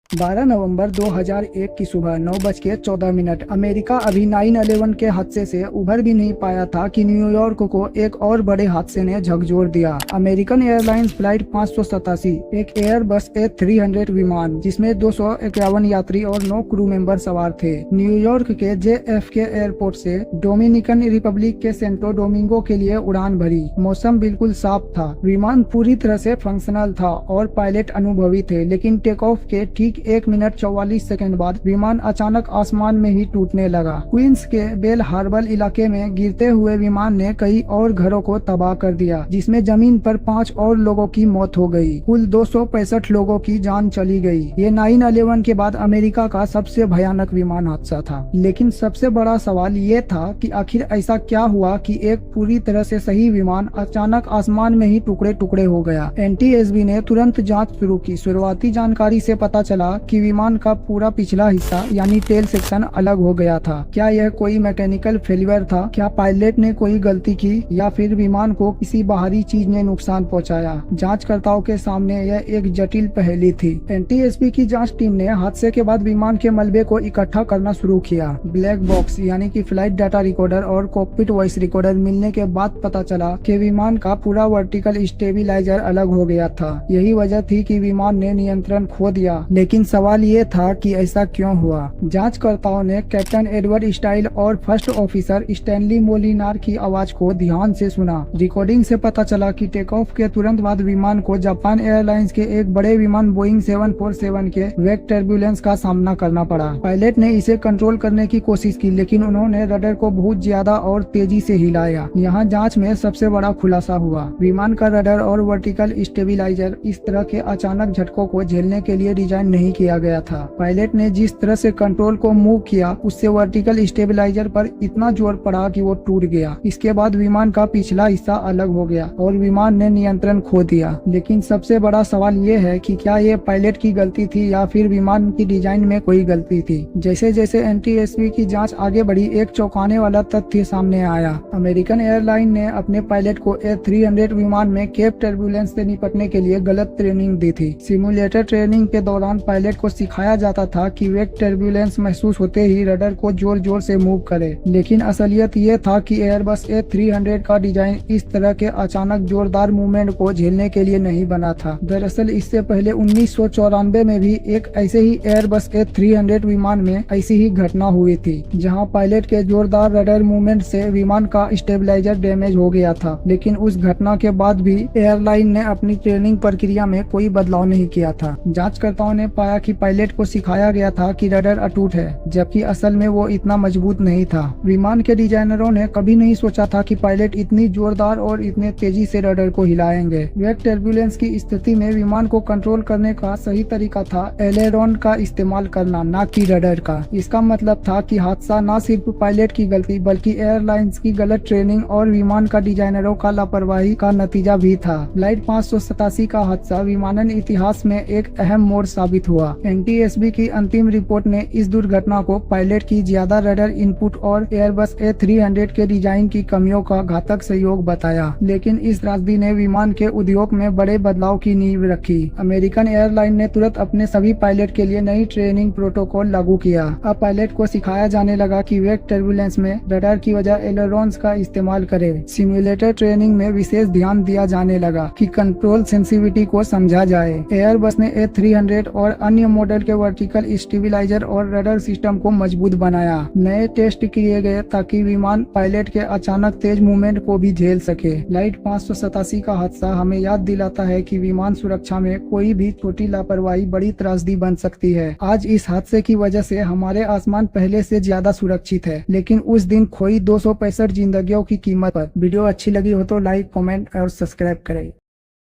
12 नवंबर 2001 की सुबह 9:14 अमेरिका अभी 9/11 के हादसे से उभर भी नहीं पाया था कि न्यूयॉर्क को एक और बड़े हादसे ने झकझोर दिया। अमेरिकन एयरलाइंस फ्लाइट 587 एक एयरबस A300 विमान जिसमें 251 यात्री और 9 क्रू मेंबर सवार थे, न्यूयॉर्क के JFK एयरपोर्ट से डोमिनिकन रिपब्लिक के सेंटो डोमिंगो के लिए उड़ान भरी। मौसम बिल्कुल साफ था, विमान पूरी तरह से फंक्शनल था और पायलट अनुभवी थे, लेकिन टेक ऑफ के ठीक 1 मिनट 44 सेकंड बाद विमान अचानक आसमान में ही टूटने लगा। क्वींस के बेल हार्बर इलाके में गिरते हुए विमान ने कई और घरों को तबाह कर दिया, जिसमें जमीन पर 5 और लोगों की मौत हो गई। कुल 265 लोगों की जान चली गई। ये 9/11 के बाद अमेरिका का सबसे भयानक विमान हादसा था। लेकिन सबसे बड़ा सवाल ये था कि आखिर ऐसा क्या हुआ कि एक पूरी तरह से सही विमान अचानक आसमान में ही टुकड़े टुकड़े हो गया। NTSB ने तुरंत जांच शुरू की। शुरुआती जानकारी से पता चला कि विमान का पूरा पिछला हिस्सा यानी टेल सेक्शन अलग हो गया था। क्या यह कोई मैकेनिकल फेलियर था? क्या पायलट ने कोई गलती की या फिर विमान को किसी बाहरी चीज ने नुकसान पहुंचाया? जांचकर्ताओं के सामने यह एक जटिल पहेली थी। NTSB की जांच टीम ने हादसे के बाद विमान के मलबे को इकट्ठा करना शुरू किया। ब्लैक बॉक्स यानी कि फ्लाइट डाटा रिकॉर्डर और कॉकपिट वॉइस रिकॉर्डर मिलने के बाद पता चला कि विमान का पूरा वर्टिकल स्टेबिलाईजर अलग हो गया था। यही वजह थी कि विमान ने नियंत्रण खो दिया। लेकिन सवाल ये था कि ऐसा क्यों हुआ। जांचकर्ताओं ने कैप्टन एडवर्ड स्टाइल और फर्स्ट ऑफिसर स्टैनली मोलिनार की आवाज को ध्यान से सुना। रिकॉर्डिंग से पता चला कि टेक ऑफ के तुरंत बाद विमान को जापान एयरलाइंस के एक बड़े विमान बोइंग 747 के वेग टर्बुलेंस का सामना करना पड़ा। पायलट ने इसे कंट्रोल करने की कोशिश की, लेकिन उन्होंने रडर को बहुत ज्यादा और तेजी से हिलाया। यहाँ जांच में सबसे बड़ा खुलासा हुआ। विमान का रडर और वर्टिकल स्टेबिलाईजर इस तरह के अचानक झटकों को झेलने के लिए डिजाइन नहीं किया गया था। पायलट ने जिस तरह से कंट्रोल को मूव किया, उससे वर्टिकल स्टेबिलाईजर पर इतना जोर पड़ा कि वो टूट गया। इसके बाद विमान का पिछला हिस्सा अलग हो गया और विमान ने नियंत्रण खो दिया। लेकिन सबसे बड़ा सवाल ये है कि क्या ये पायलट की गलती थी या फिर विमान की डिजाइन में कोई गलती थी। जैसे जैसे NTSB की जांच आगे बढ़ी, एक चौंकाने वाला तथ्य सामने आया। अमेरिकन एयरलाइन ने अपने पायलट को A300 विमान में केप टर्बुलेंस से निपटने के लिए गलत ट्रेनिंग दी थी। सिमुलेटर ट्रेनिंग के दौरान पायलट को सिखाया जाता था कि वेग टर्बुलेंस महसूस होते ही रडर को जोर जोर से मूव करे। लेकिन असलियत ये था कि एयरबस A300 का डिजाइन इस तरह के अचानक जोरदार मूवमेंट को झेलने के लिए नहीं बना था। दरअसल इससे पहले 1994 में भी एक ऐसे ही एयरबस A300 विमान में ऐसी ही घटना हुई थी, जहां पायलट के जोरदार रडर मूवमेंट से विमान का स्टेबलाइजर डैमेज हो गया था। लेकिन उस घटना के बाद भी एयरलाइन ने अपनी ट्रेनिंग प्रक्रिया में कोई बदलाव नहीं किया था। जांचकर्ताओं ने पाया कि पायलट को सिखाया गया था कि रडर अटूट है, जबकि असल में वो इतना मजबूत नहीं था। विमान के डिजाइनरों ने कभी नहीं सोचा था कि पायलट इतनी जोरदार और इतने तेजी से रडर को हिलाएंगे। वेग टर्बुलेंस की स्थिति में विमान को कंट्रोल करने का सही तरीका था एलेरोन का इस्तेमाल करना, न कि रडर का। इसका मतलब था कि हादसा न सिर्फ पायलट की गलती बल्कि एयरलाइंस की गलत ट्रेनिंग और विमान का डिजाइनरों का लापरवाही का नतीजा भी था। फ्लाइट 587 का हादसा विमानन इतिहास में एक अहम मोड़ साबित हुआ। NTSB की अंतिम रिपोर्ट ने इस दुर्घटना को पायलट की ज्यादा रडर इनपुट और एयरबस A300 के डिजाइन की कमियों का घातक सहयोग बताया। लेकिन इस त्रासदी ने विमान के उद्योग में बड़े बदलाव की नींव रखी। अमेरिकन एयरलाइन ने तुरंत अपने सभी पायलट के लिए नई ट्रेनिंग प्रोटोकॉल लागू किया। अब पायलट को सिखाया जाने लगा कि वेग टर्बुलेंस में रडर की वजह एलेरोन्स का इस्तेमाल करे। सिमुलेटर ट्रेनिंग में विशेष ध्यान दिया जाने लगा कि कंट्रोल सेंसिटिविटी को समझा जाए। एयरबस ने A300 और अन्य मॉडल के वर्टिकल स्टेबिलाईजर और रडर सिस्टम को मजबूत बनाया। नए टेस्ट किए गए ताकि विमान पायलट के अचानक तेज मूवमेंट को भी झेल सके। फ्लाइट 587 का हादसा हमें याद दिलाता है कि विमान सुरक्षा में कोई भी छोटी लापरवाही बड़ी त्रासदी बन सकती है। आज इस हादसे की वजह से हमारे आसमान पहले से ज्यादा सुरक्षित है, लेकिन उस दिन खोई 265 जिंदगियों की कीमत पर। वीडियो अच्छी लगी हो तो लाइक, कमेंट और सब्सक्राइब करें।